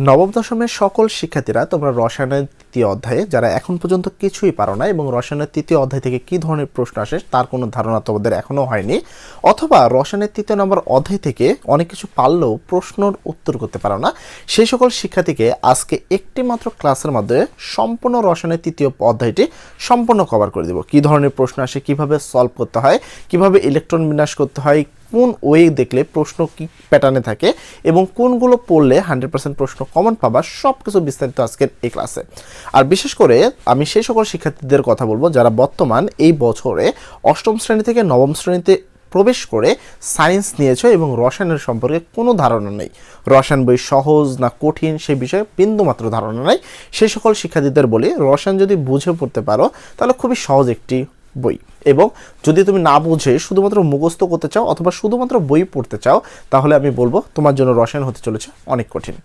নবম দশমের সকল শিক্ষার্থীরা তোমরা রসায়নের তৃতীয় অধ্যায়ে যারা এখন পর্যন্ত কিছুই পারো না এবং রসায়নের তৃতীয় অধ্যায় থেকে কী ধরনের প্রশ্ন আসে তার কোনো ধারণা তোমাদের এখনও হয়নি, অথবা রসায়নের তৃতীয় নম্বর অধ্যায় থেকে অনেক কিছু পারলেও প্রশ্নর উত্তর করতে পারো না, সেই সকল শিক্ষার্থীকে আজকে একটি মাত্র ক্লাসের মাধ্যমে সম্পূর্ণ রসায়নের তৃতীয় অধ্যায়টি সম্পূর্ণ কভার করে দেব। কী ধরনের প্রশ্ন আসে, কীভাবে সলভ করতে হয়, কীভাবে ইলেকট্রন বিন্যাস করতে হয়, কোন ওয়ে দেখলে প্রশ্ন কি প্যাটার্নে থাকে এবং কোনগুলো পড়লে 100% প্রশ্ন কমন পাবা, সব কিছু বিস্তারিত আজকের এই ক্লাসে। আর বিশেষ করে আমি সেই সকল শিক্ষার্থীদের কথা বলবো যারা বর্তমান এই বছরে অষ্টম শ্রেণী থেকে নবম শ্রেণীতে প্রবেশ করে সায়েন্স নিয়েছো এবং রসায়নের সম্পর্কে কোনো ধারণা নেই, রসায়ন বই সহজ না কঠিন সেই বিষয়ে বিন্দুমাত্র ধারণা নেই। সেই সকল শিক্ষার্থীদের বলি, রসায়ন যদি বুঝে পড়তে পারো তাহলে খুবই সহজ একটি বই, এবং যদি তুমি না বুঝে শুধুমাত্র মুখস্থ করতে চাও অথবা শুধুমাত্র বই পড়তে চাও তাহলে আমি বলবো তোমার জন্য রসায়ন হতে চলেছে অনেক কঠিন।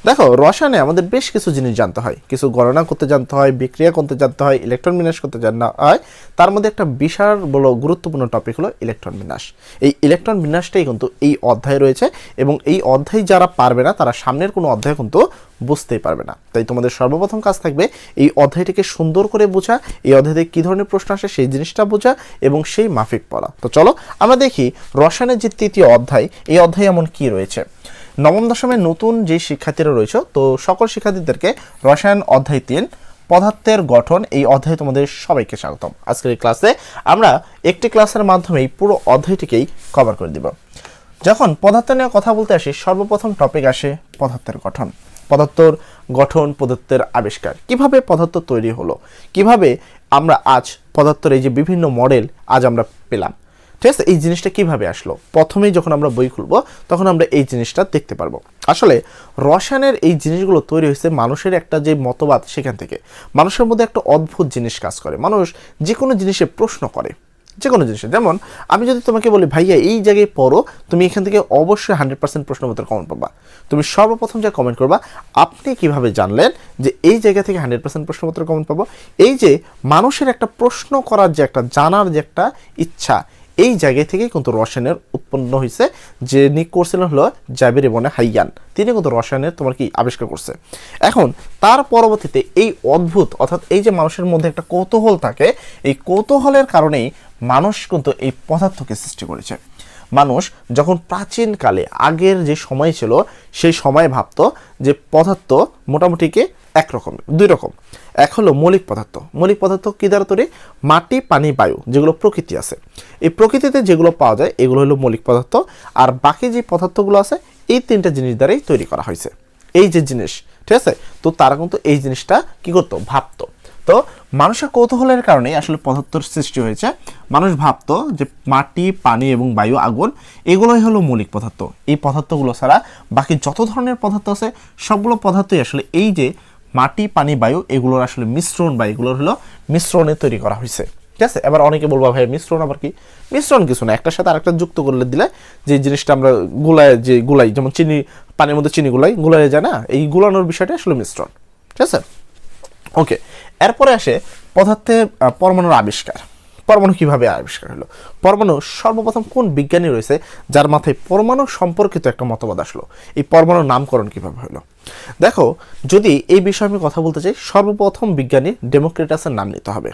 দেখো, রসায়নে আমাদের বেশ কিছু জিনিস জানতে হয়, কিছু গণনা করতে জানতে হয়, বিক্রিয়া করতে জানতে হয়, ইলেকট্রন বিন্যাস করতে জানতে হয়। তার মধ্যে একটা বিশাল বড় গুরুত্বপূর্ণ টপিক হলো ইলেকট্রন বিন্যাস। এই ইলেকট্রন বিন্যাসটাই কিন্তু এই অধ্যায়ে রয়েছে এবং এই অধ্যায় যারা পারবে না তারা সামনের কোনো অধ্যায় কিন্তু বুঝতেই পারবে না। তাই তোমাদের সর্বপ্রথম কাজ থাকবে এই অধ্যায়টিকে সুন্দর করে বোঝা, এই অধ্যায়ে কী ধরনের প্রশ্ন আসে সেই জিনিসটা বোঝা এবং সেই মাফিক পড়া। তো চলো আমরা দেখি রসায়নের যে তৃতীয় অধ্যায়, এই অধ্যায়ে এমন কি রয়েছে। নবম দশমের নতুন যে শিক্ষার্থীরা রয়েছে, তো সকল শিক্ষার্থীদেরকে রসায়ন অধ্যায় 3 পদার্থের গঠন এই অধ্যায়ে তোমাদের সবাইকে স্বাগতম। আজকের এই ক্লাসে আমরা একটি ক্লাসের মাধ্যমেই পুরো অধ্যায়টিকেই কভার করে দিব। যখন পদার্থ নিয়ে কথা বলতে আসি, সর্বপ্রথম টপিক আসে পদার্থের গঠন। পদার্থর গঠন, পদার্থের আবিষ্কার, কিভাবে পদার্থ তৈরি হলো, কিভাবে আমরা আজ পদার্থের এই যে বিভিন্ন মডেল আজ আমরা পেলাম, ঠিক আছে, এই জিনিসটা কিভাবে আসলো। প্রথমেই যখন আমরা বই খুলবো তখন আমরা এই জিনিসটা দেখতে পারবো। আসলে রসায়নের এই জিনিসগুলো তৈরি হয়েছে মানুষের একটা যে মতবাদ, সেখান থেকে মানুষের মধ্যে একটা অদ্ভুত জিনিস কাজ করে। মানুষ যে কোনো জিনিসে প্রশ্ন করে, যে কোনো জিনিসে। যেমন আমি যদি তোমাকে বলি ভাইয়া এই জায়গায় পড়ো, তুমি এখান থেকে অবশ্যই 100% প্রশ্ন উত্তর কমন পাবা। তুমি সর্বপ্রথম যা কমেন্ট করবা, আপনি কিভাবে জানলেন যে এই জায়গা থেকে 100% প্রশ্ন উত্তর কমন পাবো। এই যে মানুষের একটা প্রশ্ন করার যে একটা জানার যে একটা ইচ্ছা, এই জায়গা থেকেই কিন্তু রসায়নের উৎপন্ন হয়েছে। যিনি করছিলেন হলো জাবির ইবনে হাইয়ান, তিনি কিন্তু রসায়নের তোমার কি আবিষ্কার করছে। এখন তার পরবর্তীতে এই অদ্ভুত, অর্থাৎ এই যে মানুষের মধ্যে একটা কৌতূহল থাকে, এই কৌতূহলের কারণেই মানুষ কিন্তু এই পদার্থকে সৃষ্টি করেছে। মানুষ যখন প্রাচীনকালে আগের যে সময় ছিল, সেই সময় ভাবতো যে পদার্থ মোটামুটি একরকম, দুই রকম। এক হলো মৌলিক পদার্থ। মৌলিক পদার্থ কী দ্বারা তৈরি? মাটি, পানি, বায়ু, যেগুলো প্রকৃতি আছে, এই প্রকৃতিতে যেগুলো পাওয়া যায় এগুলো হলো মৌলিক পদার্থ। আর বাকি যে পদার্থগুলো আছে এই তিনটা জিনিস দ্বারাই তৈরি করা হয়েছে। এই যে জিনিস, ঠিক আছে, তো তারা কিন্তু এই জিনিসটা কি করতো? ভাবতো। তো মানুষের কৌতূহলের কারণেই আসলে পদার্থের সৃষ্টি হয়েছে। মানুষ ভাবতো যে মাটি, পানি এবং বায়ু, আগুন, এগুলোই হলো মৌলিক পদার্থ। এই পদার্থগুলো ছাড়া বাকি যত ধরনের পদার্থ আছে সবগুলো পদার্থই আসলে এই যে মাটি, পানি, বায়ু, এগুলোর আসলে মিশ্রণ বা এগুলোর হলো মিশ্রণে তৈরি করা হয়েছে। ঠিক আছে, এবার অনেকে বলবো ভাই মিশ্রণ আবার কি? মিশ্রণ কিছু না, একটার সাথে আরেকটা যুক্ত করলে দিলে যে জিনিসটা আমরা গুলাই, যেমন চিনি, পানির মধ্যে চিনি গুলাই যায় না, এই গুলানোর বিষয়টা আসলে মিশ্রণ। ঠিক আছে, ওকে। এরপরে আসে পদার্থের পরমাণুর আবিষ্কার। পরমাণু কিভাবে আবিষ্কার হলো? পরমাণু সর্বপ্রথম কোন বিজ্ঞানী রয়েছে যার মাথায় পরমাণু সম্পর্কিত একটা মতবাদ আসলো? এই পরমাণুর নামকরণ কিভাবে হলো? দেখো, যদি এই বিষয়ে আমি কথা বলতে চাই, সর্বপ্রথম বিজ্ঞানী ডেমোক্রিটাসের নাম নিতে হবে।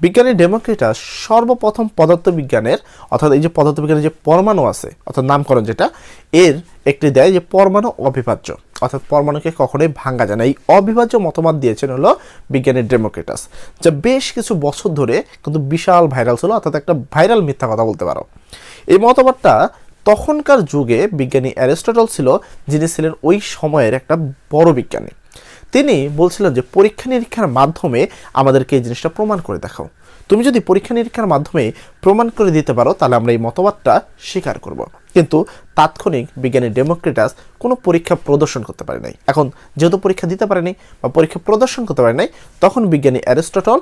বিজ্ঞানী ডেমোক্রিটাস সর্বপ্রথম পদার্থবিজ্ঞানের, অর্থাৎ এই যে পদার্থবিজ্ঞানের যে পরমাণু আছে, অর্থাৎ নামকরণ যেটা, এর একটি দেয় যে পরমাণু অবিভাজ্য, অর্থাৎ পরমাণুকে কখনোই ভাঙা যায় না। এই অবিভাজ্য মতবাদ দিয়েছেন হলো বিজ্ঞানী ডেমোক্রিটাস, যা বেশ কিছু বছর ধরে কিন্তু বিশাল ভাইরাল ছিল, অর্থাৎ একটা ভাইরাল মিথ্যা কথা বলতে পারো। এই মতবাদটা তখনকার যুগে বিজ্ঞানী অ্যারিস্টটল ছিল, যিনি ছিলেন ওই সময়ের একটা বড় বিজ্ঞানী। তিনি বলছিলেন যে পরীক্ষা নিরীক্ষার মাধ্যমে আমাদেরকে এই জিনিসটা প্রমাণ করে দেখাও। তুমি যদি পরীক্ষা নিরীক্ষার মাধ্যমে প্রমাণ করে দিতে পারো তাহলে আমরা এই মতবাদটা স্বীকার করব। কিন্তু তাৎক্ষণিক বিজ্ঞানী ডেমোক্রিটাস কোনো পরীক্ষা প্রদর্শন করতে পারে নাই। এখন যেহেতু পরীক্ষা দিতে পারে নাই বা পরীক্ষা প্রদর্শন করতে পারে নাই, তখন বিজ্ঞানী অ্যারিস্টটল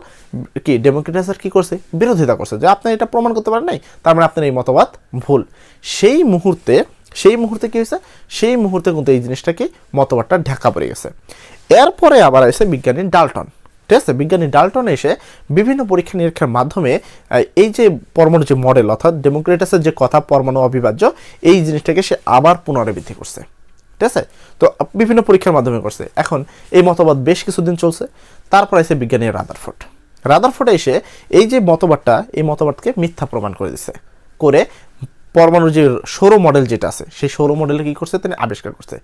কি ডেমোক্রিটাসের কি করছে? বিরোধিতা করছে যে আপনি এটা প্রমাণ করতে পারেন নাই, তার মানে আপনার এই মতবাদ ভুল। সেই মুহূর্তে কি হয়েছে? সেই মুহূর্তে কিন্তু এই জিনিসটাকে মতবাদটা ঢাকা পড়ে গেছে। এরপরে আবার এসে বিজ্ঞানী ডাল্টন। ঠিক আছে, বিজ্ঞানী ডাল্টন এসে বিভিন্ন পরীক্ষা নিরীক্ষার মাধ্যমে এই যে পরমাণু যে মডেল, অর্থাৎ ডেমোক্রিটাসের যে কথা পরমাণু অবিভাজ্য, এই জিনিসটাকে সে আবার পুনরাবৃত্তি করছে। ঠিক আছে? তো বিভিন্ন পরীক্ষার মাধ্যমে করছে। এখন এই মতবাদ বেশ কিছুদিন চলছে, তারপর এসে বিজ্ঞানী রাদারফোর্ড এসে এই যে মতবাদটা, এই মতবাদকে মিথ্যা প্রমাণ করে দিছে, করে পরমাণুর যে সৌর মডেল যেটা আছে সেই সৌর মডেলে কি করছে তিনি আবিষ্কার করছে।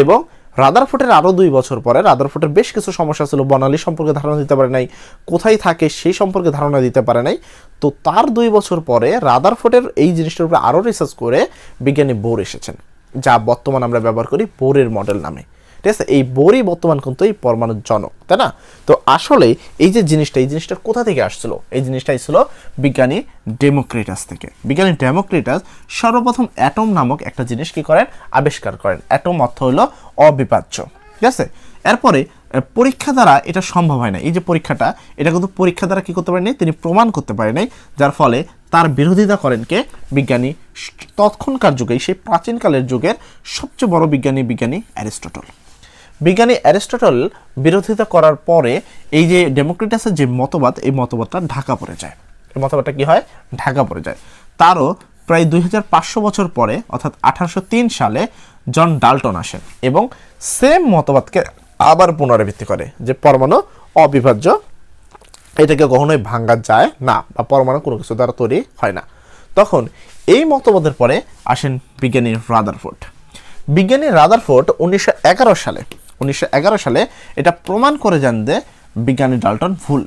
এবং রাদারফোর্ডের আরও 2 বছর পরে রাদারফোর্ডের বেশ কিছু সমস্যা ছিল, বর্ণালী সম্পর্কে ধারণা দিতে পারে নাই, কোথায় থাকে সেই সম্পর্কে ধারণা দিতে পারে নাই। তো তার 2 বছর পরে রাদারফোর্ডের এই জিনিসটার উপরে আরও রিসার্চ করে বিজ্ঞানী বোর এসেছেন, যা বর্তমান আমরা ব্যবহার করি বোরের মডেল নামে। ঠিক আছে? এই বোরই বর্তমান কিন্তু এই পরমাণুর জনক, তাই না? তো আসলে এই যে জিনিসটা, এই জিনিসটা কোথা থেকে আসছিল? এই জিনিসটা ছিল বিজ্ঞানী ডেমোক্রিটাস থেকে। বিজ্ঞানী ডেমোক্রিটাস সর্বপ্রথম অ্যাটম নামক একটা জিনিস কি করেন? আবিষ্কার করেন। অ্যাটম অর্থ হলো অবিভাজ্য। ঠিক আছে? এরপরে পরীক্ষা দ্বারা এটা সম্ভব হয় না। এই যে পরীক্ষাটা, এটা কিন্তু পরীক্ষা দ্বারা কি করতে পারেনি? তিনি প্রমাণ করতে পারেন নাই, যার ফলে তার বিরোধিতা করেন কে? বিজ্ঞানী তৎক্ষণকার যুগেই, সেই প্রাচীনকালের যুগের সবচেয়ে বড় বিজ্ঞানী অ্যারিস্টটল। বিজ্ঞানী অ্যারিস্টটল বিরোধিতা করার পরে এই যে ডেমোক্রিটাসের যে মতবাদ, এই মতবাদটা ঢাকা পড়ে যায়। এই মতবাদটা কি হয়? ঢাকা পড়ে যায়। তারও প্রায় 2500 বছর পরে, অর্থাৎ 1803 সালে জন ডাল্টন আসেন এবং সেম মতবাদকে আবার পুনরাবৃত্তি করে যে পরমাণু অবিভাজ্য, এটাকে কখনোই ভাঙা যায় না, বা পরমাণু কোনো কিছু দ্বারা তৈরি হয় না। তখন এই মতবাদের পরে আসেন বিজ্ঞানী রাদারফোর্ড। বিজ্ঞানী রাদারফোর্ড 1911 সালে এটা প্রমাণ করে যান যে বিজ্ঞানী ডাল্টন ভুল,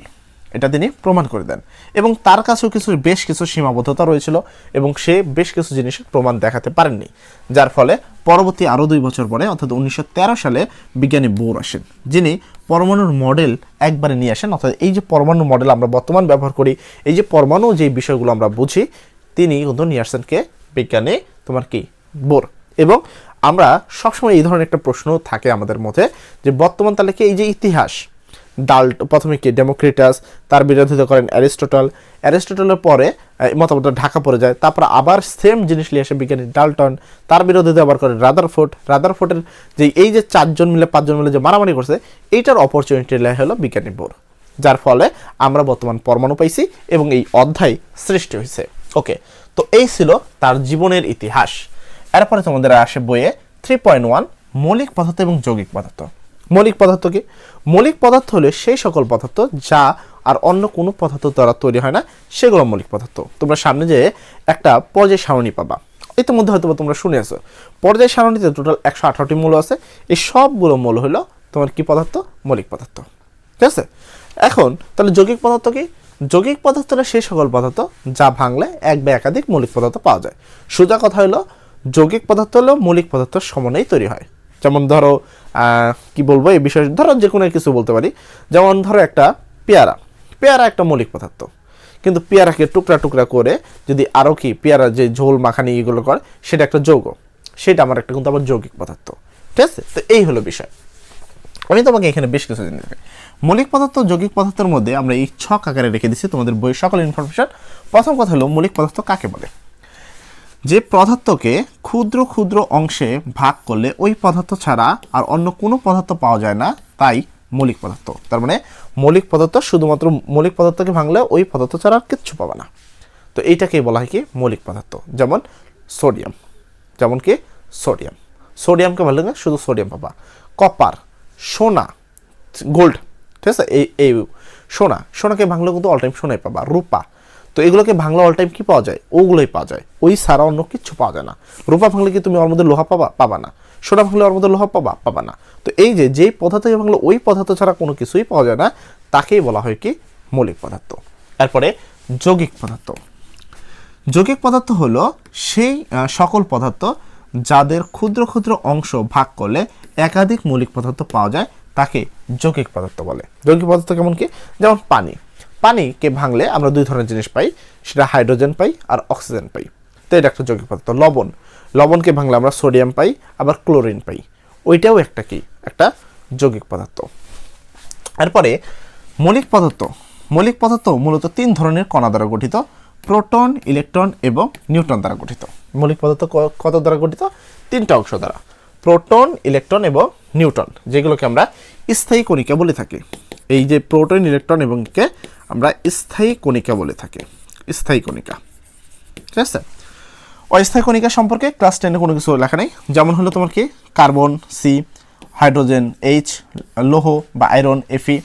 এটা তিনি প্রমাণ করে দেন। এবং তার কাছেও বেশ কিছু সীমাবদ্ধতা রয়েছিল এবং সে বেশ কিছু জিনিসের প্রমাণ দেখাতে পারেননি, যার ফলে পরবর্তী আরও 2 বছর পরে, অর্থাৎ 1913 সালে বিজ্ঞানী বোর আসেন, যিনি পরমাণুর মডেল একবারে নিয়ে আসেন। অর্থাৎ এই যে পরমাণু মডেল আমরা বর্তমান ব্যবহার করি, এই যে পরমাণু যে বিষয়গুলো আমরা বুঝি, তিনি কিন্তু নিয়ে আসছেন কে? বিজ্ঞানী বোর। এবং আমরা সবসময় এই ধরনের একটা প্রশ্ন থাকে আমাদের মধ্যে যে বর্তমান তাহলে কি এই যে ইতিহাস, প্রথমে কি ডেমোক্রিটাস, তার বিরোধিতা করেন অ্যারিস্টটলের পরে মতবাদটা ঢাকা পড়ে যায়, তারপর আবার সেম জিনিস নিয়ে আসে বিজ্ঞানী ডাল্টন, তার বিরোধিতা আবার করেন রাদারফোর্ডের যে এই যে 5জন মিলে যে মারামারি করছে, এইটার অপরচুনিটি হলো বিজ্ঞানী বোর, যার ফলে আমরা বর্তমান পরমাণু পাইছি এবং এই অধ্যায় সৃষ্টি হয়েছে। ওকে, তো এই ছিল তার জীবনের ইতিহাস। এরপরে তোমাদের আসে বইয়ে 3.1 মৌলিক পদার্থ এবং যৌগিক পদার্থ। মৌলিক পদার্থ কি? মৌলিক পদার্থ হলো সেই সকল পদার্থ যা আর অন্য কোনো পদার্থ দ্বারা তৈরি হয় না, সেগুলো মৌলিক পদার্থ। তোমরা সামনে যে একটা পর্যায় সারণী পাবা, ইতিমধ্যে হয়তো তোমরা শুনে আসো, পর্যায় সারণীতে টোটাল 118টি মৌল আছে। এই সবগুলো মৌল হলো তোমার কি পদার্থ? মৌলিক পদার্থ। ঠিক আছে? এখন তাহলে যৌগিক পদার্থ কি? যৌগিক পদার্থ হলো সেই সকল পদার্থ যা ভাঙলে এক বা একাধিক মৌলিক পদার্থ পাওয়া যায়। সোজা কথা হলো যৌগিক পদার্থ হলো মৌলিক পদার্থের সমন্বয়ে তৈরি হয়। যেমন ধরো কি বলবো এই বিষয়ে, ধরো যে কোনো কিছু বলতে পারি। যেমন ধরো একটা পেয়ারা একটা মৌলিক পদার্থ, কিন্তু পেয়ারাকে টুকরা টুকরা করে যদি আরও কি পেয়ারা যে ঝোল মাখানি এগুলো করে, সেটা একটা যৌগ, সেটা আমার একটা কিন্তু আবার যৌগিক পদার্থ। ঠিক আছে? তো এই হলো বিষয়। আমি তোমাকে এখানে বেশ কিছু জিনিস দেখাই। মৌলিক পদার্থ যৌগিক পদার্থের মধ্যে আমরা এই ছক আকারে রেখে দিচ্ছি তোমাদের বইয়ের সকল ইনফরমেশন। প্রথম কথা হলো মৌলিক পদার্থ কাকে বলে? যে পদার্থকে ক্ষুদ্র ক্ষুদ্র অংশে ভাগ করলে ওই পদার্থ ছাড়া আর অন্য কোনো পদার্থ পাওয়া যায় না, তাই মৌলিক পদার্থ। তার মানে মৌলিক পদার্থ শুধুমাত্র মৌলিক পদার্থকে ভাঙলে ওই পদার্থ ছাড়া আর কিচ্ছু পাবে না। তো এইটাকেই বলা হয় কি? মৌলিক পদার্থ। যেমন সোডিয়াম, সোডিয়ামকে ভাঙলে শুধু সোডিয়াম পাবা। কপার, সোনা, গোল্ড, ঠিক আছে? এই সোনাকে ভাঙলে কিন্তু অল টাইম সোনাই পাবা। রূপা, তো এগুলোকে ভাঙলে অল টাইম কি পাওয়া যায়? ওগুলোই পাওয়া যায়, ওই ছাড়া অন্য কিচ্ছু পাওয়া যায় না। রূপা ভাঙলে কি তুমি ওর মধ্যে লোহা পাবা না। সোনা ভাঙলে ওর মধ্যে লোহা পাবা না। তো এই যে যেই পদার্থকে ভাঙলে ওই পদার্থ ছাড়া কোনো কিছুই পাওয়া যায় না, তাকেই বলা হয় কি? মৌলিক পদার্থ। এরপরে যৌগিক পদার্থ হলো সেই সকল পদার্থ যাদের ক্ষুদ্র ক্ষুদ্র অংশ ভাগ করলে একাধিক মৌলিক পদার্থ পাওয়া যায়, তাকে যৌগিক পদার্থ বলে। যৌগিক পদার্থ কেমন কি? যেমন পানিকে ভাঙলে আমরা 2 ধরনের জিনিস পাই, সেটা হাইড্রোজেন পাই আর অক্সিজেন পাই। তো এটা একটা যৌগিক পদার্থ। লবণকে ভাঙলে আমরা সোডিয়াম পাই, আবার ক্লোরিন পাই, ওইটাও একটা যৌগিক পদার্থ। এরপরে মৌলিক পদার্থ মূলত 3 ধরনের কণা দ্বারা গঠিত: প্রোটন, ইলেকট্রন এবং নিউট্রন দ্বারা গঠিত। মৌলিক পদার্থ কত দ্বারা গঠিত? 3টা অংশ দ্বারা: প্রোটন, ইলেকট্রন এবং নিউট্রন, যেগুলোকে আমরা স্থায়ী কণিকা বলে থাকি। এই যে প্রোটন, ইলেকট্রন এবং কে আমরা স্থায়ী কণিকা বলে থাকি। ঠিক আছে? অস্থায়ী কণিকা সম্পর্কে ক্লাস 10 কোনো কিছু লেখা নেই, যেমন হলো তোমার কি কার্বন সি, হাইড্রোজেন এইচ, লৌহ বা আয়রন এফি।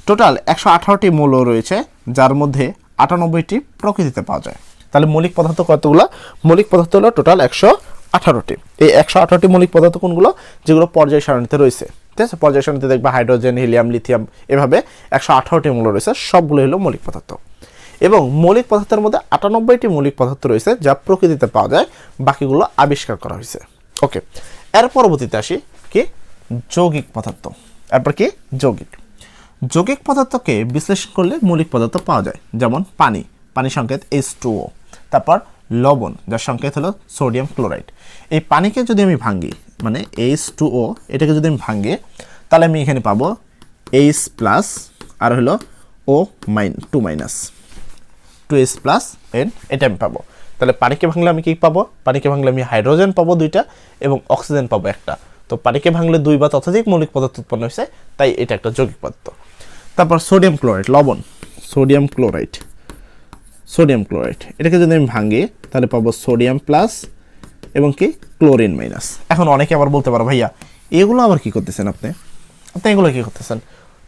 টোটাল 118টি মৌল রয়েছে, যার মধ্যে 98টি প্রকৃতিতে পাওয়া যায়। তাহলে মৌলিক পদার্থ কতগুলো? মৌলিক পদার্থ হলো টোটাল 118টি। এই 118টি মৌলিক পদার্থ কোনগুলো? যেগুলো পর্যায় সারণীতে রয়েছে, ঠিক আছে? পর্যায় সারণীতে দেখবা হাইড্রোজেন, হিলিয়াম, লিথিয়াম, এভাবে 118টি মৌল রয়েছে, সবগুলো হলো মৌলিক পদার্থ। এবং মৌলিক পদার্থের মধ্যে 98টি মৌলিক পদার্থ রয়েছে যা প্রকৃতিতে পাওয়া যায়, বাকিগুলো আবিষ্কার করা হয়েছে। ওকে, এর পরবর্তীতে আসি কি যৌগিক পদার্থ। এরপর কি যৌগিক। যৌগিক পদার্থকে বিশ্লেষণ করলে মৌলিক পদার্থ পাওয়া যায়, যেমন পানি, পানির সংকেত H2O। তারপর লবণ, যার সংকেত হলো সোডিয়াম ক্লোরাইড। এই পানিকে যদি আমি ভাঙি, মানে H2O, এটাকে যদি আমি ভাঙি, তাহলে আমি এখানে পাবো H প্লাস আর হলো O-2 প্লাস এন, এটা আমি পাবো। তাহলে পানিকে ভাঙলে আমি কি পাবো? পানিকে ভাঙলে আমি হাইড্রোজেন পাবো 2টা এবং অক্সিজেন পাবো 1টা। তো পানিকে ভাঙলে 2 বা ততোধিক মৌলিক পদার্থ উৎপন্ন হয়েছে, তাই এটা একটা যৌগিক পদার্থ। তারপর সোডিয়াম ক্লোরাইড, লবণ, সোডিয়াম ক্লোরাইড, এটাকে যদি আমি ভাঙি তাহলে পাবো সোডিয়াম প্লাস এবং কি ক্লোরিন মাইনাস। এখন অনেকে আবার বলতে পারো, ভাইয়া এগুলো আবার কি করতেছেন আপনি এগুলো কি করতেছেন?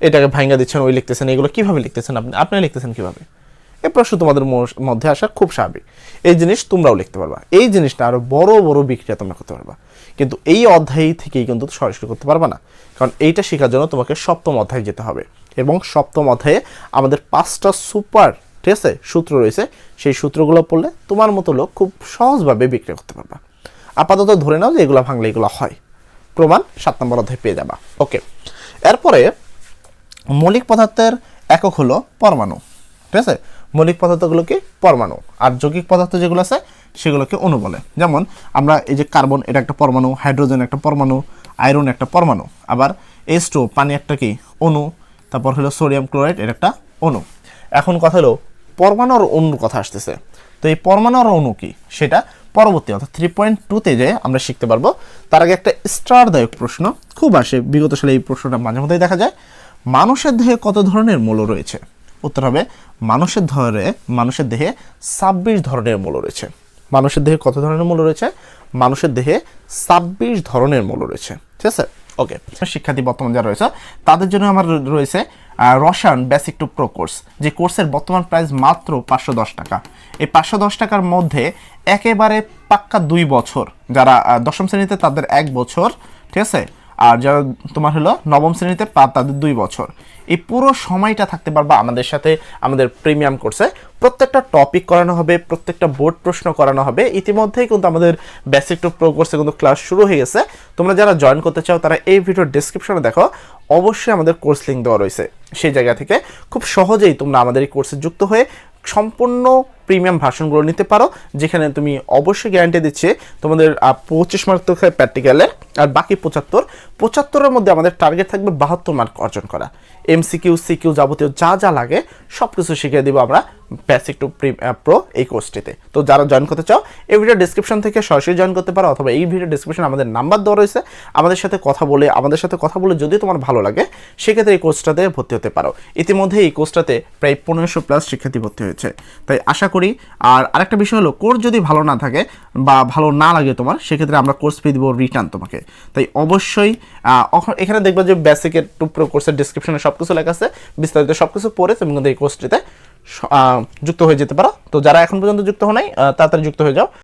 এটাকে ভাঙা দিচ্ছেন, ওই লিখতেছেন, এগুলো কিভাবে লিখতেছেন আপনি লিখতেছেন কিভাবে? এই প্রশ্ন তোমাদের মধ্যে আসা খুব স্বাভাবিক। এই জিনিস তোমরাও লিখতে পারবা, এই জিনিসটা আরো বড় বড় বিক্রিয়া তোমরা করতে পারবা, কিন্তু এই অধ্যায় থেকেই কিন্তু সরাসরি করতে পারবা না, কারণ এইটা শেখার জন্য তোমাকে সপ্তম অধ্যায়ে যেতে হবে। এবং সপ্তম অধ্যায়ে আমাদের 5টা সুপার, ঠিক আছে, সূত্র রয়েছে। সেই সূত্রগুলো পড়লে তোমার মতো লোক খুব সহজভাবে বিক্রিয়া করতে পারবা। আপাতত ধরে নাও যে এগুলো ভাঙলে এগুলো হয়, প্রমাণ 7 নম্বর অধ্যায়ে পেয়ে যাবা। ওকে, এরপরে মৌলিক পদার্থের একক হলো পরমাণু, ঠিক আছে? মৌলিক পদার্থগুলো কি পরমাণু, আর যৌগিক পদার্থ যেগুলো আছে সেগুলোকে অণু বলে। যেমন আমরা এই যে কার্বন, এটা একটা পরমাণু, হাইড্রোজেন একটা পরমাণু, আয়রন একটা পরমাণু, আবার H2 পানি একটা কি অণু, তারপর হলো সোডিয়াম ক্লোরাইড এর একটা অণু। এখন কথা হলো পরমাণু আর অণুর কথা আসতেছে। তো এই পরমাণু আর অণু কি সেটা পরবর্তী অর্থাৎ 3.2-তে যে আমরা শিখতে পারবো। তার আগে একটা স্টারদায়ক প্রশ্ন খুব আসে, বিগত সালে এই প্রশ্নটা মাঝে মধ্যেই দেখা যায়। মানুষের দেহে কত ধরনের মৌল রয়েছে? উত্তর হবে মানুষের দেহে 26 ধরনের মৌল রয়েছে। মানুষের দেহে কত ধরনের মৌল রয়েছে? মানুষের দেহে 26 ধরনের মৌল রয়েছে, ঠিক আছে? ওকে, শিক্ষার্থী বর্তমান যারা রয়েছে তাদের জন্য আমার রয়েছে রসায়ন বেসিক টু প্রো কোর্স, যে কোর্সের বর্তমান প্রাইস মাত্র 510 টাকা। এই 510 টাকার মধ্যে একেবারে পাক্কা 2 বছর, যারা 10ম শ্রেণীতে তাদের 1 বছর, ঠিক আছে, আর যারা তোমার হলো 9ম শ্রেণীতে তাদের 2 বছর। এই পুরো সময়টা থাকতে পারবা আমাদের সাথে, আমাদের প্রিমিয়াম কোর্সে। প্রত্যেকটা টপিক করানো হবে, প্রত্যেকটা বোর্ড প্রশ্ন করানো হবে। ইতিমধ্যেই কিন্তু আমাদের বেসিক টু প্রো কোর্সে কিন্তু ক্লাস শুরু হয়ে গেছে। তোমরা যারা জয়েন করতে চাও তারা এই ভিডিওর ডেসক্রিপশনে দেখো, অবশ্যই আমাদের কোর্স লিঙ্ক দেওয়া রয়েছে। সেই জায়গা থেকে খুব সহজেই তোমরা আমাদের এই কোর্সে যুক্ত হয়ে সম্পূর্ণ প্রিমিয়াম ভার্সনগুলো নিতে পারো, যেখানে তুমি অবশ্যই গ্যারান্টি দিচ্ছে তোমাদের 25 মার্ক তো প্র্যাকটিক্যালের, আর বাকি 75-এর মধ্যে আমাদের টার্গেট থাকবে 72 মার্ক অর্জন করা। MCQ CQ যাবতীয় যা যা লাগে সব কিছু শিখিয়ে দিব আমরা বেসিক টু প্রো এই কোর্সটিতে। তো যারা জয়েন করতে চাও এই ভিডিও ডেসক্রিপশন থেকে সরাসরি জয়েন করতে পারো, অথবা এই ভিডিও ডেসক্রিপশনে আমাদের নাম্বার দেওয়া রয়েছে। আমাদের সাথে কথা বলে যদি তোমার ভালো লাগে সেক্ষেত্রে এই কোর্সটাতে ভর্তি হতে পারো। ইতিমধ্যে এই কোর্সটাতে প্রায় 1500+ শিক্ষার্থী ভর্তি হয়েছে, তাই আশা করি। আর আরেকটা বিষয় হলো, কোর্স যদি ভালো না থাকে বা ভালো না লাগে তোমার, সেক্ষেত্রে আমরা কোর্স ফি দিব রিটার্ন তোমাকে। তাই অবশ্যই এখানে দেখবা যে বেসিকের টু প্রো কোর্সের ডেসক্রিপশনে সবকিছু লেখা আছে, বিস্তারিত সবকিছু পড়ে তুমি কিন্তু এই কোর্সটিতে যুক্ত হয়ে যেতে পারো। তো যারা এখন পর্যন্ত যুক্ত হও নাই তাড়াতাড়ি যুক্ত হয়ে যাও।